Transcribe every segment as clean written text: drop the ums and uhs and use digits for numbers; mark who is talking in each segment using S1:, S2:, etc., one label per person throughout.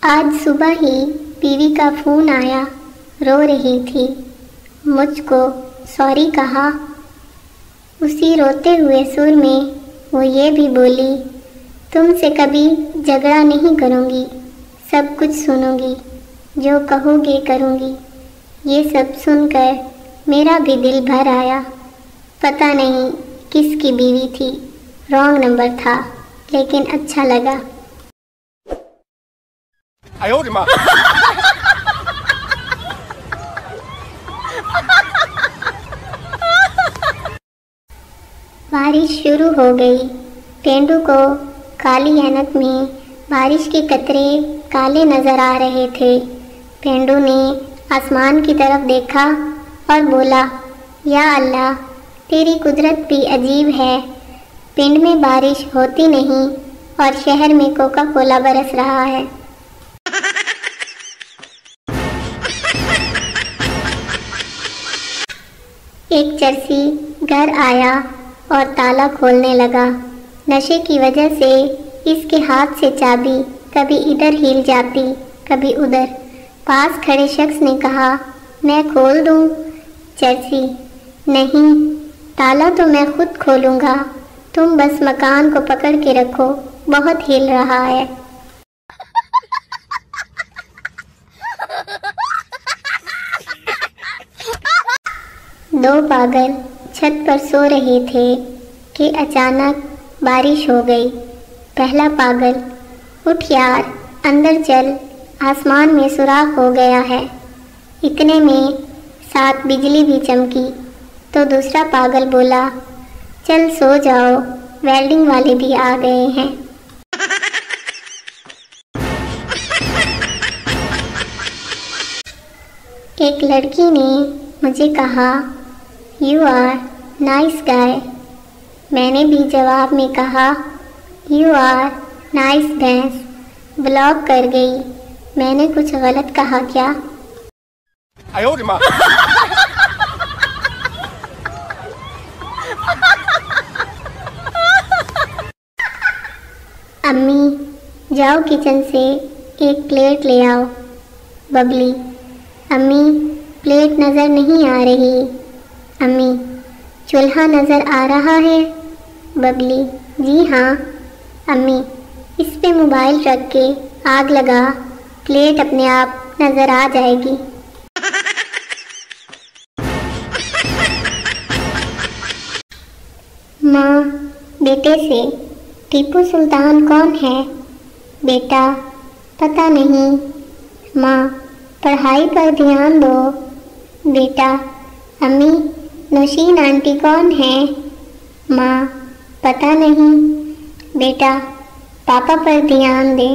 S1: आज सुबह ही बीवी का फ़ोन आया, रो रही थी। मुझको सॉरी कहा। उसी रोते हुए सुर में वो ये भी बोली, तुमसे कभी झगड़ा नहीं करूँगी, सब कुछ सुनूँगी, जो कहोगे करूँगी। ये सब सुनकर मेरा भी दिल भर आया। पता नहीं किसकी बीवी थी, रॉन्ग नंबर था, लेकिन अच्छा लगा। बारिश शुरू हो गई। पेंडू को काली ऐनक में बारिश के कतरे काले नजर आ रहे थे। पेंडू ने आसमान की तरफ देखा और बोला, या अल्लाह, तेरी कुदरत भी अजीब है। पिंड में बारिश होती नहीं और शहर में कोका कोला बरस रहा है। एक चरसी घर आया और ताला खोलने लगा। नशे की वजह से इसके हाथ से चाबी कभी इधर हिल जाती, कभी उधर। पास खड़े शख्स ने कहा, मैं खोल दूं? चरसी, नहीं, ताला तो मैं खुद खोलूंगा, तुम बस मकान को पकड़ के रखो, बहुत हिल रहा है। दो पागल छत पर सो रहे थे कि अचानक बारिश हो गई। पहला पागल, उठ यार, अंदर चल, आसमान में सुराख हो गया है। इतने में साथ बिजली भी चमकी तो दूसरा पागल बोला, चल सो जाओ, वेल्डिंग वाले भी आ गए हैं। एक लड़की ने मुझे कहा, यू आर नाइस गाय। मैंने भी जवाब में कहा, यू आर नाइस भैंस। ब्लॉक कर गई। मैंने कुछ गलत कहा क्या? अम्मी, जाओ किचन से एक प्लेट ले आओ। बबली, अम्मी, प्लेट नज़र नहीं आ रही। अम्मी, चूल्हा नज़र आ रहा है। बबली, जी हाँ। अम्मी, इस पे मोबाइल रख के आग लगा, प्लेट अपने आप नज़र आ जाएगी। माँ बेटे से, टीपू सुल्तान कौन है? बेटा, पता नहीं। माँ, पढ़ाई पर ध्यान दो। बेटा, अम्मी, नौशीन आंटी कौन है? माँ, पता नहीं। बेटा, पापा पर ध्यान दे।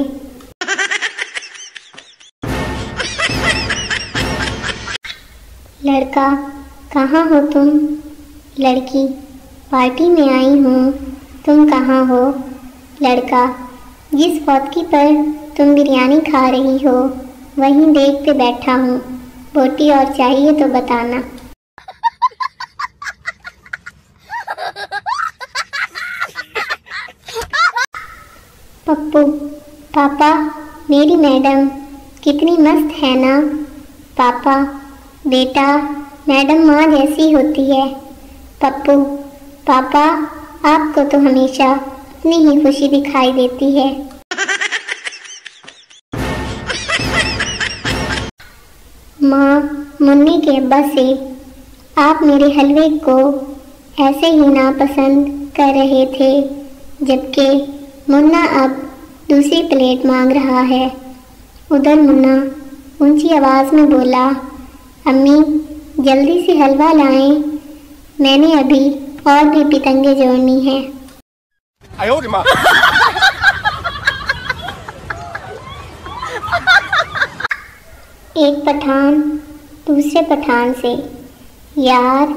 S1: लड़का, कहाँ हो तुम? लड़की, पार्टी में आई हूँ, तुम कहाँ हो? लड़का, जिस पौधकी पर तुम बिरयानी खा रही हो वहीं देख के बैठा हूँ, बोटी और चाहिए तो बताना। पप्पू, पापा, मेरी मैडम कितनी मस्त है ना? पापा, बेटा, मैडम माँ जैसी होती है। पप्पू, पापा, आपको तो हमेशा अपनी ही खुशी दिखाई देती है। माँ, मुन्नी के अब्बा से आप मेरे हलवे को ऐसे ही नापसंद कर रहे थे, जबकि मुन्ना अब दूसरी प्लेट मांग रहा है। उधर मुन्ना ऊंची आवाज़ में बोला, अम्मी, जल्दी से हलवा लाएं, मैंने अभी और भी पतंगे जोड़नी है। एक पठान दूसरे पठान से, यार,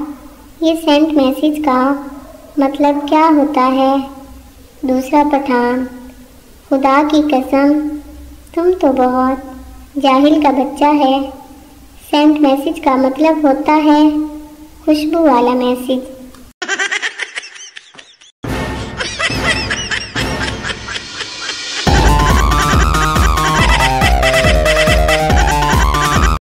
S1: ये सेंट मैसेज का मतलब क्या होता है? दूसरा पठान, खुदा की कसम, तुम तो बहुत जाहिल का बच्चा है। सेंट मैसेज का मतलब होता है खुशबू वाला मैसेज।